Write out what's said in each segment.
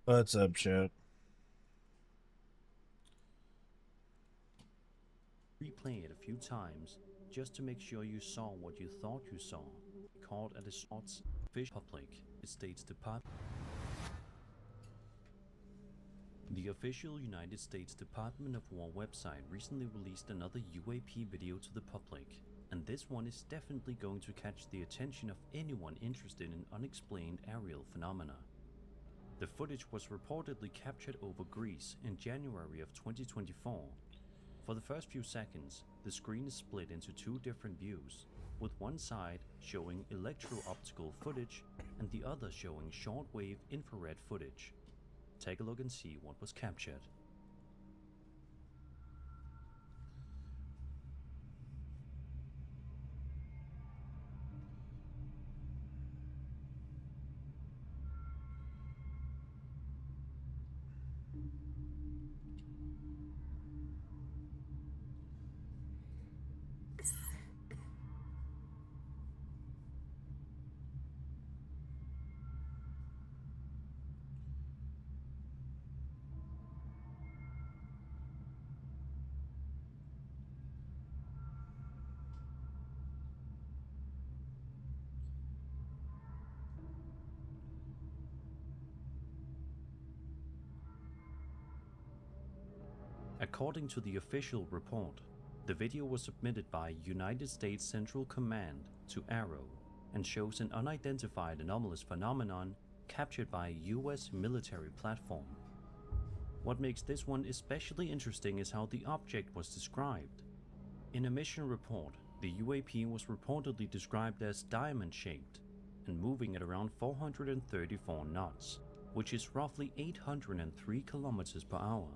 What's up, chat? Replay it a few times just to make sure you saw what you thought you saw. Caught at a shots fish public, it states Department. The official United States Department of War website recently released another UAP video to the public, and this one is definitely going to catch the attention of anyone interested in unexplained aerial phenomena. The footage was reportedly captured over Greece in January of 2024. For the first few seconds, the screen is split into two different views, with one side showing electro-optical footage and the other showing shortwave infrared footage. Take a look and see what was captured. According to the official report, the video was submitted by United States Central Command to Arrow and shows an unidentified anomalous phenomenon captured by a US military platform. What makes this one especially interesting is how the object was described. In a mission report, the UAP was reportedly described as diamond-shaped and moving at around 434 knots, which is roughly 803 kilometers per hour.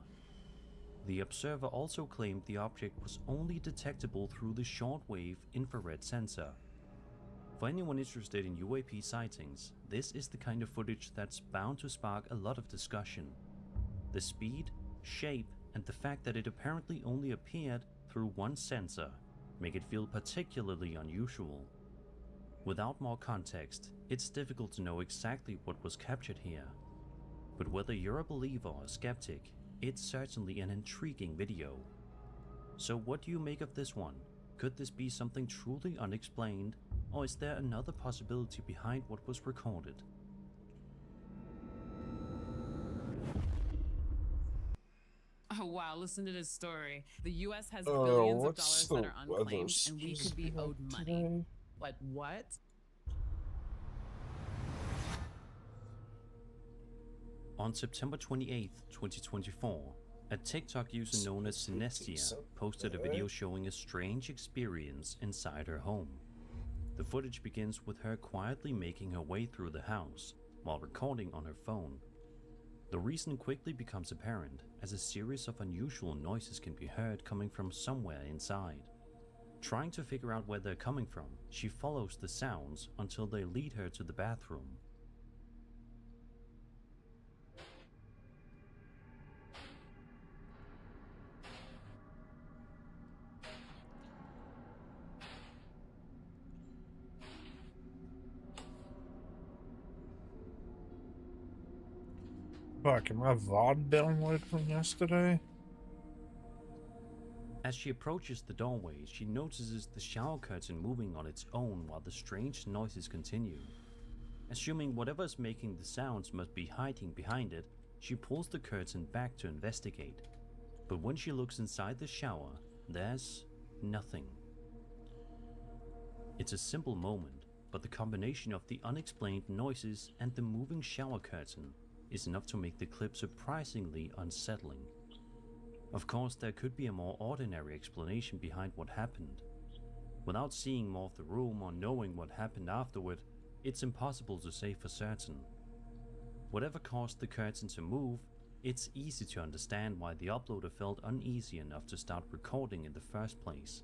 The observer also claimed the object was only detectable through the shortwave infrared sensor. For anyone interested in UAP sightings, this is the kind of footage that's bound to spark a lot of discussion. The speed, shape, and the fact that it apparently only appeared through one sensor make it feel particularly unusual. Without more context, it's difficult to know exactly what was captured here. But whether you're a believer or a skeptic, it's certainly an intriguing video. So what do you make of this one? Could this be something truly unexplained, or is there another possibility behind what was recorded? Oh wow, listen to this story. The US has Oh, billions of what's dollars that the are weather unclaimed and we supposed to could be be like owed money. today? Like what? On September 28, 2024, a TikTok user known as Synestia posted a video showing a strange experience inside her home. The footage begins with her quietly making her way through the house while recording on her phone. The reason quickly becomes apparent as a series of unusual noises can be heard coming from somewhere inside. Trying to figure out where they're coming from, she follows the sounds until they lead her to the bathroom. Fuck, am I VOD downloaded from yesterday? As she approaches the doorway, she notices the shower curtain moving on its own while the strange noises continue. Assuming whatever is making the sounds must be hiding behind it, she pulls the curtain back to investigate. But when she looks inside the shower, there's nothing. It's a simple moment, but the combination of the unexplained noises and the moving shower curtain is enough to make the clip surprisingly unsettling. Of course, there could be a more ordinary explanation behind what happened. Without seeing more of the room or knowing what happened afterward, it's impossible to say for certain. Whatever caused the curtain to move, it's easy to understand why the uploader felt uneasy enough to start recording in the first place.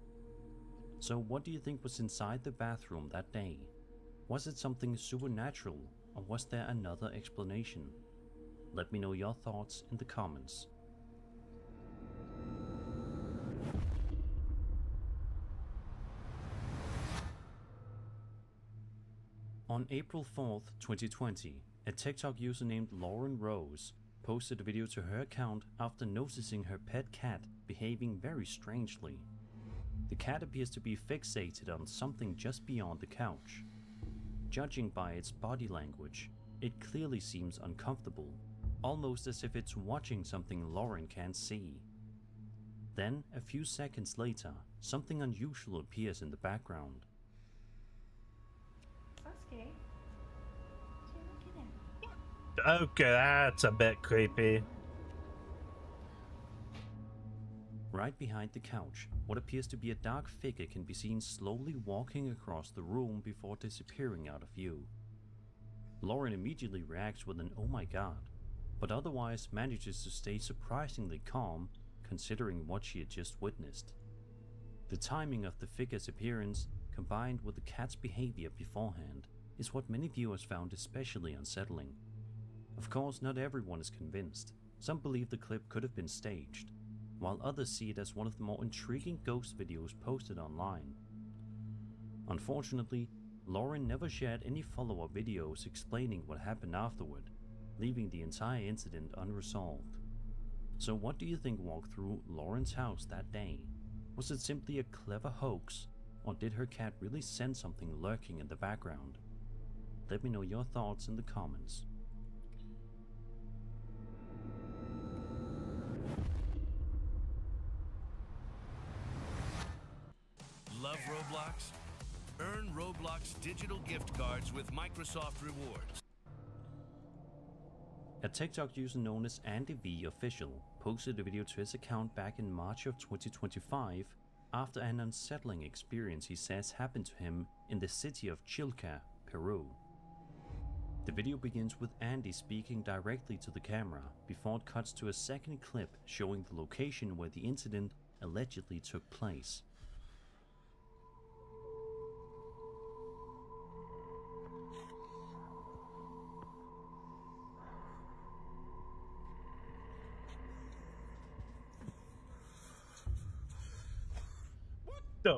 So what do you think was inside the bathroom that day? Was it something supernatural, or was there another explanation? Let me know your thoughts in the comments. On April 4th, 2020, A TikTok user named Lauren Rose posted a video to her account after noticing her pet cat behaving very strangely. The cat appears to be fixated on something just beyond the couch. Judging by its body language, it clearly seems uncomfortable, almost as if it's watching something Lauren can't see. Then, a few seconds later, something unusual appears in the background. Sasuke, what are you looking at? Okay, that's a bit creepy. Right behind the couch, what appears to be a dark figure can be seen slowly walking across the room before disappearing out of view. Lauren immediately reacts with an "oh my god," but otherwise manages to stay surprisingly calm considering what she had just witnessed. The timing of the figure's appearance, combined with the cat's behavior beforehand, is what many viewers found especially unsettling. Of course, not everyone is convinced. Some believe the clip could have been staged, while others see it as one of the more intriguing ghost videos posted online. Unfortunately, Lauren never shared any follow-up videos explaining what happened afterward, leaving the entire incident unresolved. So what do you think walked through Lauren's house that day? Was it simply a clever hoax, or did her cat really sense something lurking in the background? Let me know your thoughts in the comments. Love Roblox? Earn Roblox digital gift cards with Microsoft Rewards. A TikTok user known as Andy V Official posted a video to his account back in March of 2025 after an unsettling experience he says happened to him in the city of Chilca, Peru. The video begins with Andy speaking directly to the camera before it cuts to a second clip showing the location where the incident allegedly took place.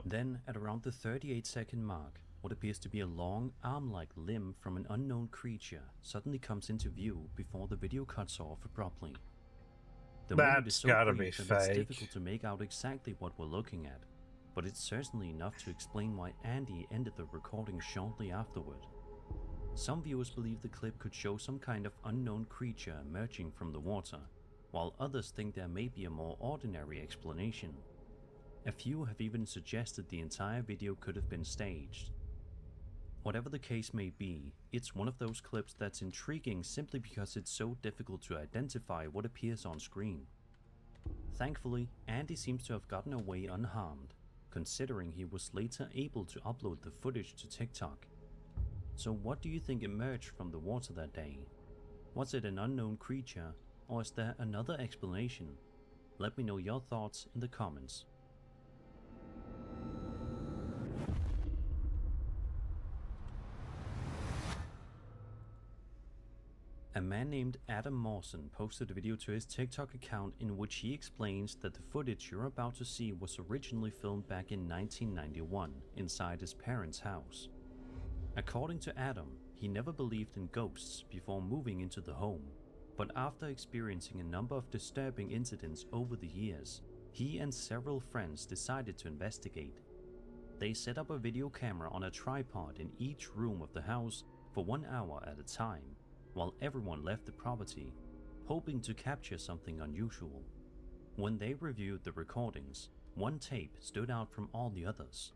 Then, at around the 38-second mark, what appears to be a long, arm-like limb from an unknown creature suddenly comes into view before the video cuts off abruptly. The moment is That's so gotta be brief that it's fake. difficult to make out exactly what we're looking at, but it's certainly enough to explain why Andy ended the recording shortly afterward. Some viewers believe the clip could show some kind of unknown creature emerging from the water, while others think there may be a more ordinary explanation. A few have even suggested the entire video could have been staged. Whatever the case may be, it's one of those clips that's intriguing simply because it's so difficult to identify what appears on screen. Thankfully, Andy seems to have gotten away unharmed, considering he was later able to upload the footage to TikTok. So what do you think emerged from the water that day? Was it an unknown creature, or is there another explanation? Let me know your thoughts in the comments. A man named Adam Mawson posted a video to his TikTok account in which he explains that the footage you're about to see was originally filmed back in 1991 inside his parents' house. According to Adam, he never believed in ghosts before moving into the home, but after experiencing a number of disturbing incidents over the years, he and several friends decided to investigate. They set up a video camera on a tripod in each room of the house for 1 hour at a time, while everyone left the property, hoping to capture something unusual. When they reviewed the recordings, one tape stood out from all the others.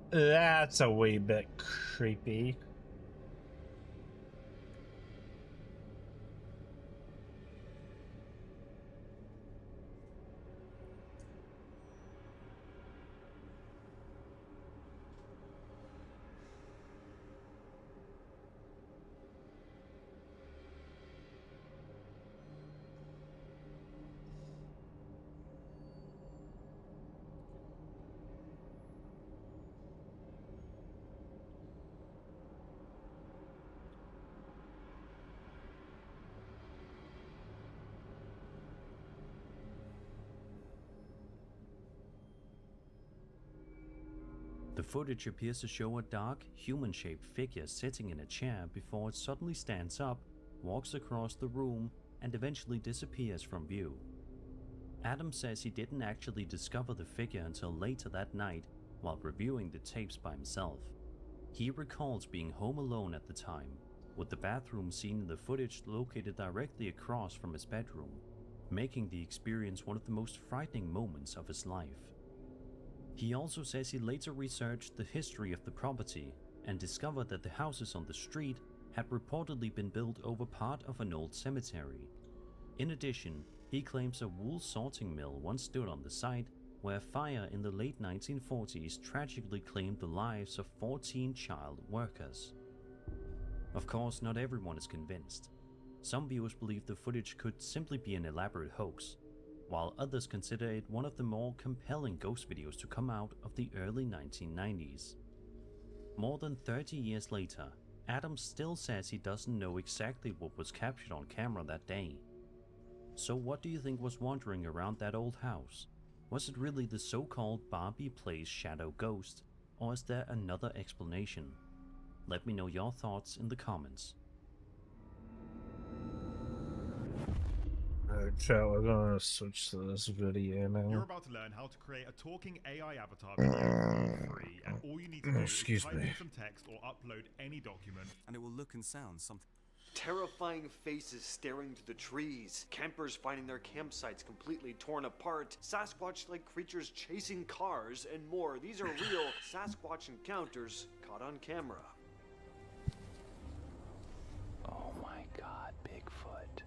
That's a wee bit creepy. The footage appears to show a dark, human-shaped figure sitting in a chair before it suddenly stands up, walks across the room, and eventually disappears from view. Adam says he didn't actually discover the figure until later that night while reviewing the tapes by himself. He recalls being home alone at the time, with the bathroom scene in the footage located directly across from his bedroom, making the experience one of the most frightening moments of his life. He also says he later researched the history of the property and discovered that the houses on the street had reportedly been built over part of an old cemetery. In addition, he claims a wool sorting mill once stood on the site, where a fire in the late 1940s tragically claimed the lives of 14 child workers. Of course, not everyone is convinced. Some viewers believe the footage could simply be an elaborate hoax, while others consider it one of the more compelling ghost videos to come out of the early 1990s. More than 30 years later, Adam still says he doesn't know exactly what was captured on camera that day. So what do you think was wandering around that old house? Was it really the so-called Barbie Place shadow ghost, or is there another explanation? Let me know your thoughts in the comments. Alright, chat, we're gonna switch to this video You're now. about to learn how to create a talking AI avatar video for free, and all you need to do is Excuse type me. in some text or upload any document. And it will look and sound something. Terrifying faces staring to the trees, campers finding their campsites completely torn apart, Sasquatch-like creatures chasing cars, and more. These are real Sasquatch encounters caught on camera. Oh my god, Bigfoot.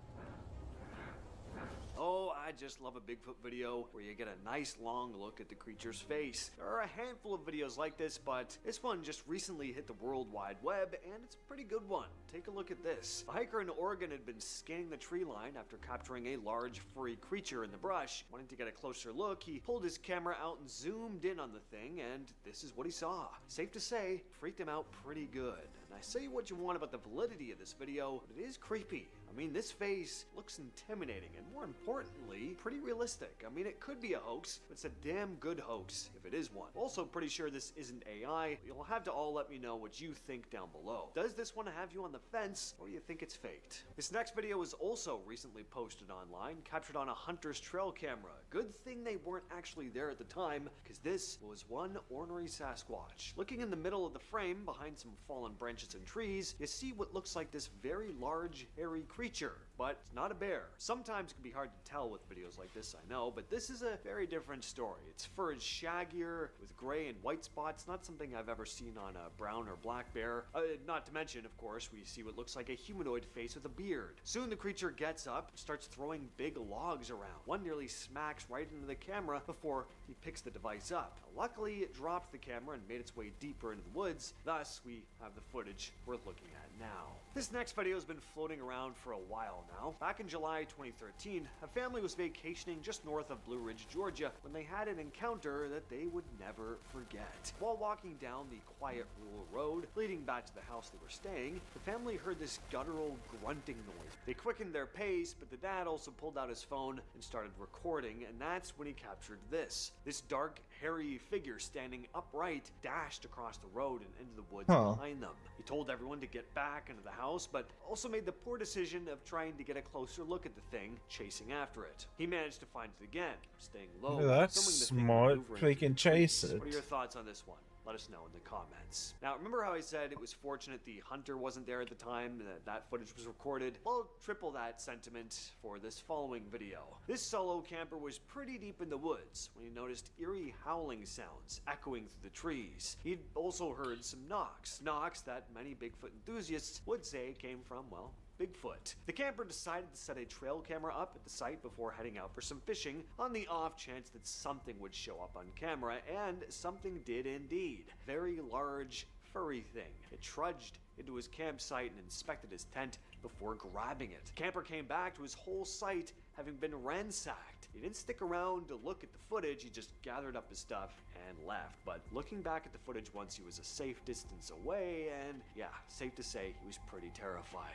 Oh, I just love a Bigfoot video where you get a nice long look at the creature's face. There are a handful of videos like this, but this one just recently hit the World Wide Web, and it's a pretty good one. Take a look at this. A hiker in Oregon had been scanning the tree line after capturing a large furry creature in the brush. Wanting to get a closer look, he pulled his camera out and zoomed in on the thing, and this is what he saw. Safe to say, freaked him out pretty good. And I say what you want about the validity of this video, but it is creepy. I mean, this face looks intimidating and, more importantly, pretty realistic. I mean, it could be a hoax, but it's a damn good hoax if it is one. Also pretty sure this isn't AI. You'll have to all let me know what you think down below. Does this one have you on the fence, or do you think it's faked? This next video was also recently posted online, captured on a hunter's trail camera. Good thing they weren't actually there at the time, because this was one ornery Sasquatch. Looking in the middle of the frame, behind some fallen branches and trees, you see what looks like this very large, hairy creature, but it's not a bear. Sometimes it can be hard to tell with videos like this, I know, but this is a very different story. Its fur is shaggier, with gray and white spots, not something I've ever seen on a brown or black bear. Not to mention, of course, we see what looks like a humanoid face with a beard. Soon the creature gets up, starts throwing big logs around. One nearly smacks right into the camera before he picks the device up. Luckily, it dropped the camera and made its way deeper into the woods, thus we have the footage we're looking at now. This next video has been floating around for a while now. Back in July 2013, a family was vacationing just north of Blue Ridge, Georgia, when they had an encounter that they would never forget. While walking down the quiet rural road leading back to the house they were staying, the family heard this guttural grunting noise. They quickened their pace, but the dad also pulled out his phone and started recording, and that's when he captured this. This dark, hairy figure standing upright dashed across the road and into the woods behind them. He told everyone to get back into the house, but also made the poor decision of trying to get a closer look at the thing chasing after it. He managed to find it again, staying low, Yeah, that's filming the thing smart. maneuvering We can through the chase trees. it. What are your thoughts on this one? Let us know in the comments. Now, remember how I said it was fortunate the hunter wasn't there at the time that footage was recorded? Well, triple that sentiment for this following video. This solo camper was pretty deep in the woods when he noticed eerie howling sounds echoing through the trees. He'd also heard some knocks that many Bigfoot enthusiasts would say came from, well, Bigfoot. The camper decided to set a trail camera up at the site before heading out for some fishing on the off chance that something would show up on camera, and something did indeed. Very large, furry thing. It trudged into his campsite and inspected his tent before grabbing it. The camper came back to his whole site having been ransacked. He didn't stick around to look at the footage, he just gathered up his stuff and left. But looking back at the footage once he was a safe distance away, and yeah, safe to say he was pretty terrified.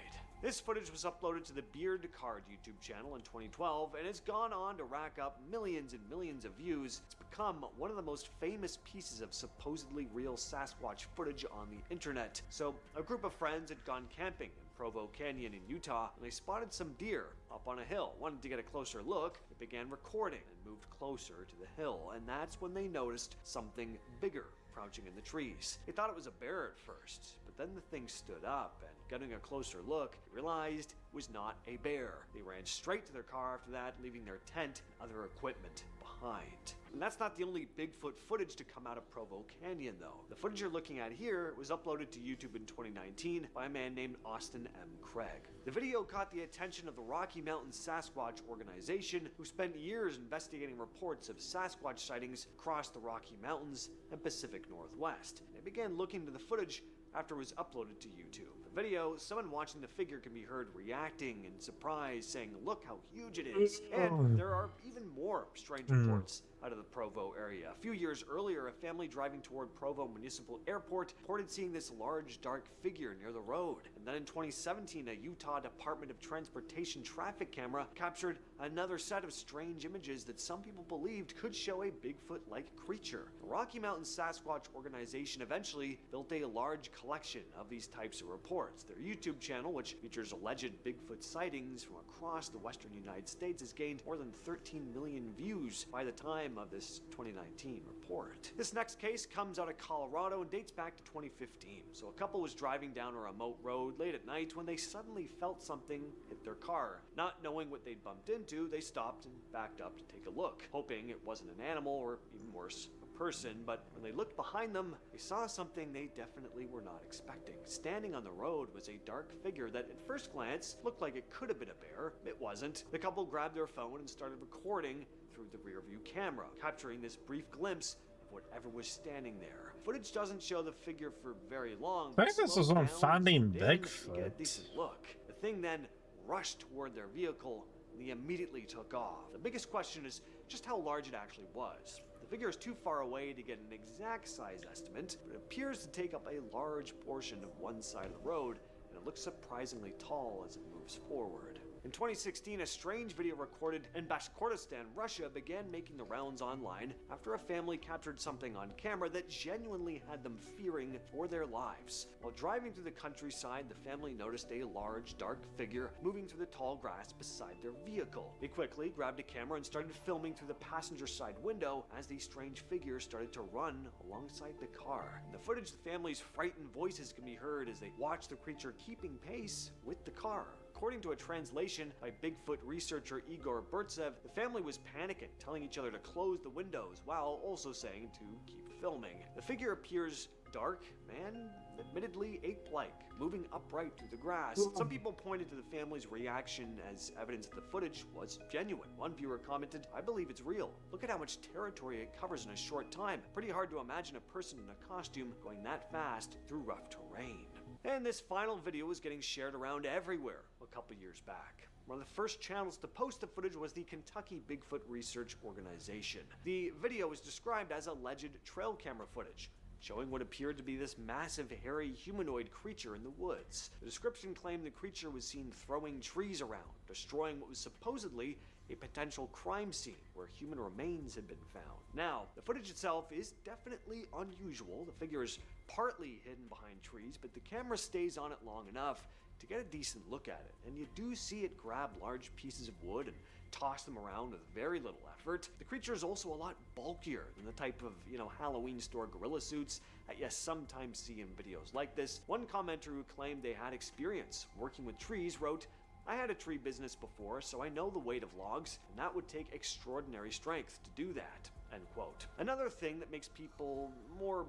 This footage was uploaded to the Beard Card YouTube channel in 2012 and has gone on to rack up millions and millions of views. It's become one of the most famous pieces of supposedly real Sasquatch footage on the internet. So, a group of friends had gone camping in Provo Canyon in Utah and they spotted some deer up on a hill. Wanted to get a closer look, they began recording and moved closer to the hill, and that's when they noticed something bigger crouching in the trees. They thought it was a bear at first, but then the thing stood up, and getting a closer look, they realized it was not a bear. They ran straight to their car after that, leaving their tent and other equipment behind. And that's not the only Bigfoot footage to come out of Provo Canyon, though. The footage you're looking at here was uploaded to YouTube in 2019 by a man named Austin M. Craig. The video caught the attention of the Rocky Mountain Sasquatch organization, who spent years investigating reports of Sasquatch sightings across the Rocky Mountains and Pacific Northwest. They began looking into the footage after it was uploaded to YouTube. The video, someone watching the figure can be heard reacting in surprise, saying, "Look how huge it is." And there are even more strange reports out of the Provo area. A few years earlier, a family driving toward Provo Municipal Airport reported seeing this large dark figure near the road. And then in 2017, a Utah Department of Transportation traffic camera captured another set of strange images that some people believed could show a Bigfoot-like creature. The Rocky Mountain Sasquatch organization eventually built a large collection of these types of reports. Their YouTube channel, which features alleged Bigfoot sightings from across the western United States, has gained more than 13 million views by the time of this 2019 report. This next case comes out of Colorado and dates back to 2015. So a couple was driving down a remote road late at night when they suddenly felt something hit their car. Not knowing what they'd bumped into, they stopped and backed up to take a look, hoping it wasn't an animal or, even worse, a person. But when they looked behind them, they saw something they definitely were not expecting. Standing on the road was a dark figure that at first glance looked like it could have been a bear. It wasn't. The couple grabbed their phone and started recording through the rear view camera, capturing this brief glimpse of whatever was standing there. Footage doesn't show the figure for very long. I think this is on Finding Bigfoot. Get a decent look. The thing then rushed toward their vehicle and they immediately took off. The biggest question is just how large it actually was. The figure is too far away to get an exact size estimate, but it appears to take up a large portion of one side of the road, and it looks surprisingly tall as it moves forward. In 2016, a strange video recorded in Bashkortostan, Russia, began making the rounds online after a family captured something on camera that genuinely had them fearing for their lives. While driving through the countryside, the family noticed a large, dark figure moving through the tall grass beside their vehicle. They quickly grabbed a camera and started filming through the passenger side window as the strange figure started to run alongside the car. In the footage, the family's frightened voices can be heard as they watch the creature keeping pace with the car. According to a translation by Bigfoot researcher Igor Burtsev, the family was panicking, telling each other to close the windows while also saying to keep filming. The figure appears dark and admittedly ape-like, moving upright through the grass. Some people pointed to the family's reaction as evidence that the footage was genuine. One viewer commented, "I believe it's real. Look at how much territory it covers in a short time. Pretty hard to imagine a person in a costume going that fast through rough terrain." And this final video was getting shared around everywhere a couple years back. One of the first channels to post the footage was the Kentucky Bigfoot Research Organization. The video was described as alleged trail camera footage, showing what appeared to be this massive, hairy, humanoid creature in the woods. The description claimed the creature was seen throwing trees around, destroying what was supposedly a potential crime scene where human remains had been found. Now, the footage itself is definitely unusual. The figure is partly hidden behind trees, but the camera stays on it long enough to get a decent look at it, and you do see it grab large pieces of wood and toss them around with very little effort. The creature is also a lot bulkier than the type of, Halloween store gorilla suits that you sometimes see in videos like this. One commenter who claimed they had experience working with trees wrote, "I had a tree business before, so I know the weight of logs, and that would take extraordinary strength to do that." End quote. Another thing that makes people more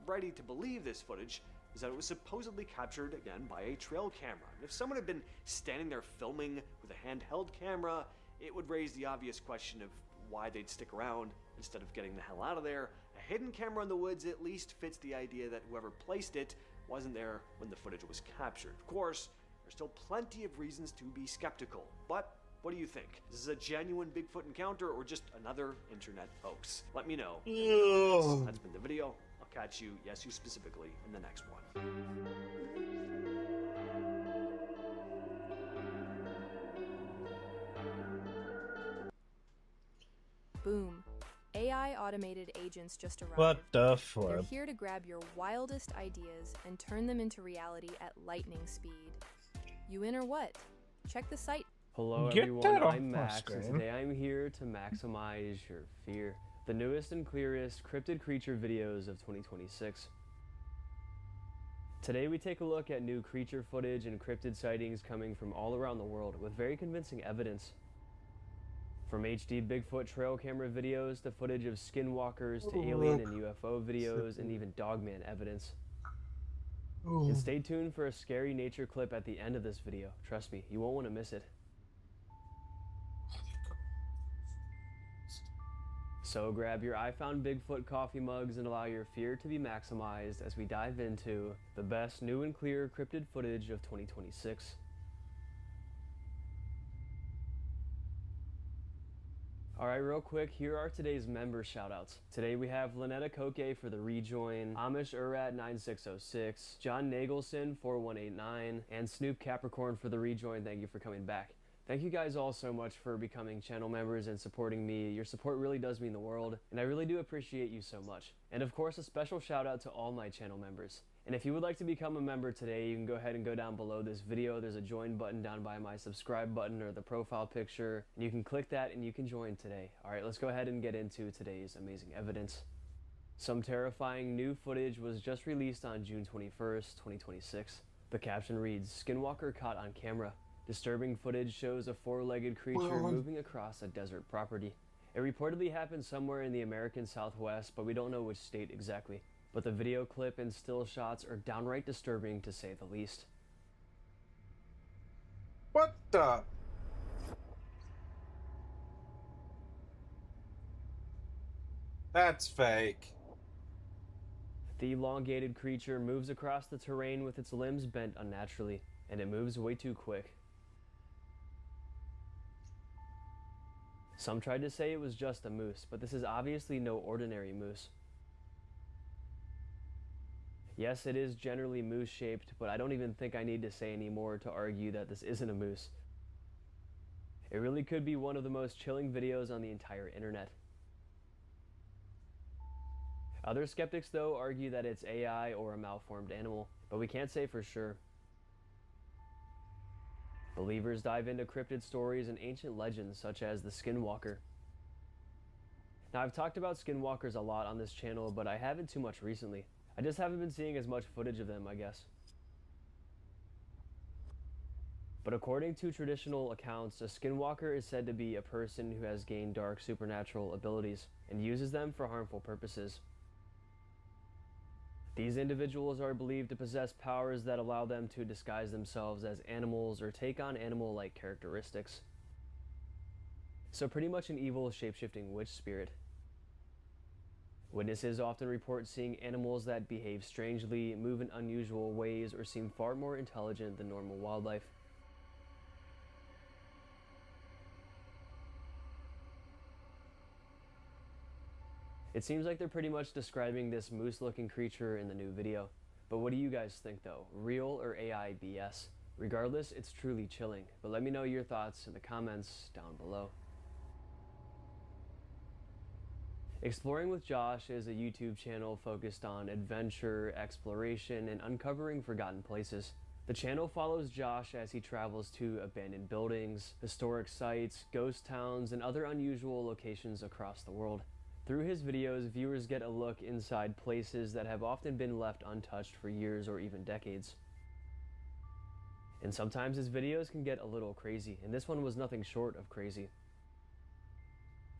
ready to believe this footage is that it was supposedly captured again by a trail camera. And if someone had been standing there filming with a handheld camera, it would raise the obvious question of why they'd stick around instead of getting the hell out of there. A hidden camera in the woods at least fits the idea that whoever placed it wasn't there when the footage was captured. Of course, there's still plenty of reasons to be skeptical, but what do you think? Is this a genuine Bigfoot encounter or just another internet hoax? Let me know. That's been the video. I'll catch you, yes, you specifically, in the next one. Boom. AI automated agents just arrived. What the They're flip? here to grab your wildest ideas and turn them into reality at lightning speed. You in or what? Check the site. Hello Get everyone, that off I'm my Max, and screen. today I'm here to maximize your fear. The newest and clearest cryptid creature videos of 2026. Today we take a look at new creature footage and cryptid sightings coming from all around the world with very convincing evidence. From HD Bigfoot trail camera videos to footage of skinwalkers to alien and UFO videos and even dogman evidence. And stay tuned for a scary nature clip at the end of this video. Trust me, you won't want to miss it. So grab your I Found Bigfoot coffee mugs and allow your fear to be maximized as we dive into the best new and clear cryptid footage of 2026. Alright, real quick, here are today's member shoutouts. Today we have Lynetta Koke for the rejoin, Amish Urat 9606, John Nagelson 4189, and Snoop Capricorn for the rejoin. Thank you for coming back. Thank you guys all so much for becoming channel members and supporting me. Your support really does mean the world, and I really do appreciate you so much. And of course, a special shout out to all my channel members. And if you would like to become a member today, you can go ahead and go down below this video. There's a join button down by my subscribe button or the profile picture, and you can click that and you can join today. Alright, let's go ahead and get into today's amazing evidence. Some terrifying new footage was just released on June 21st, 2026. The caption reads, "Skinwalker caught on camera. Disturbing footage shows a four-legged creature moving across a desert property. It reportedly happened somewhere in the American Southwest, but we don't know which state exactly. But the video clip and still shots are downright disturbing to say the least." What the? That's fake. The elongated creature moves across the terrain with its limbs bent unnaturally, and it moves way too quick. Some tried to say it was just a moose, but this is obviously no ordinary moose. Yes, it is generally moose-shaped, but I don't even think I need to say any more to argue that this isn't a moose. It really could be one of the most chilling videos on the entire internet. Other skeptics, though, argue that it's AI or a malformed animal, but we can't say for sure. Believers dive into cryptid stories and ancient legends such as the Skinwalker. Now, I've talked about Skinwalkers a lot on this channel, but I haven't too much recently. I just haven't been seeing as much footage of them, I guess. But according to traditional accounts, a skinwalker is said to be a person who has gained dark supernatural abilities and uses them for harmful purposes. These individuals are believed to possess powers that allow them to disguise themselves as animals or take on animal-like characteristics. So pretty much an evil shape-shifting witch spirit. Witnesses often report seeing animals that behave strangely, move in unusual ways, or seem far more intelligent than normal wildlife. It seems like they're pretty much describing this moose-looking creature in the new video. But what do you guys think though? Real or AI BS? Regardless, it's truly chilling. But let me know your thoughts in the comments down below. Exploring with Josh is a YouTube channel focused on adventure, exploration, and uncovering forgotten places. The channel follows Josh as he travels to abandoned buildings, historic sites, ghost towns, and other unusual locations across the world. Through his videos, viewers get a look inside places that have often been left untouched for years or even decades. And sometimes his videos can get a little crazy, and this one was nothing short of crazy.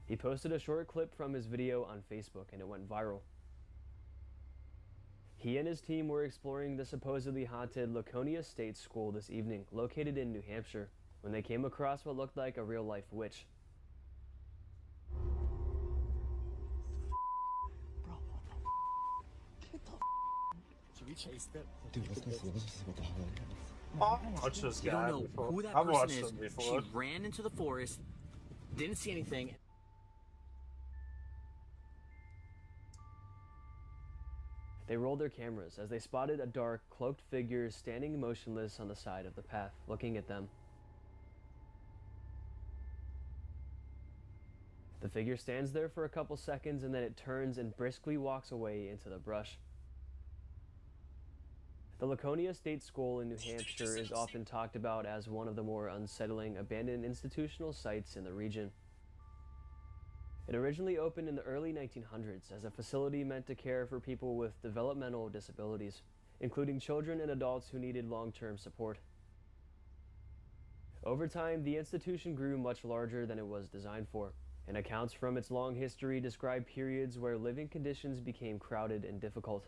He posted a short clip from his video on Facebook and it went viral. He and his team were exploring the supposedly haunted Laconia State School this evening, located in New Hampshire, when they came across what looked like a real-life witch. Watch this You don't guy know before. who that I've person watched is. him She before. ran into the forest, didn't see anything. They rolled their cameras as they spotted a dark, cloaked figure standing motionless on the side of the path, looking at them. The figure stands there for a couple seconds and then it turns and briskly walks away into the brush. The Laconia State School in New Hampshire is often talked about as one of the more unsettling abandoned institutional sites in the region. It originally opened in the early 1900s as a facility meant to care for people with developmental disabilities, including children and adults who needed long-term support. Over time, the institution grew much larger than it was designed for, and accounts from its long history describe periods where living conditions became crowded and difficult.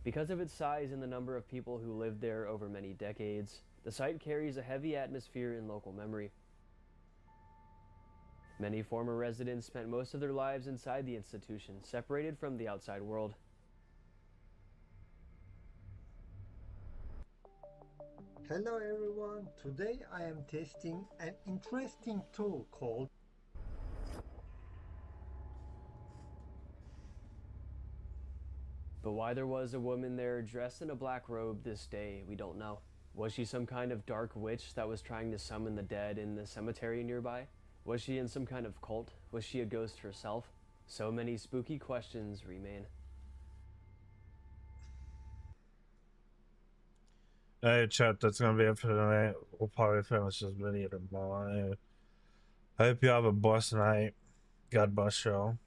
Because of its size and the number of people who lived there over many decades, the site carries a heavy atmosphere in local memory. Many former residents spent most of their lives inside the institution, separated from the outside world. Hello everyone, today I am testing an interesting tool called But why there was a woman there dressed in a black robe this day, we don't know. Was she some kind of dark witch that was trying to summon the dead in the cemetery nearby? Was she in some kind of cult? Was she a ghost herself? So many spooky questions remain. Hey chat, that's gonna be it for tonight. We'll probably finish this video tomorrow. I hope you have a blessed night. God bless y'all.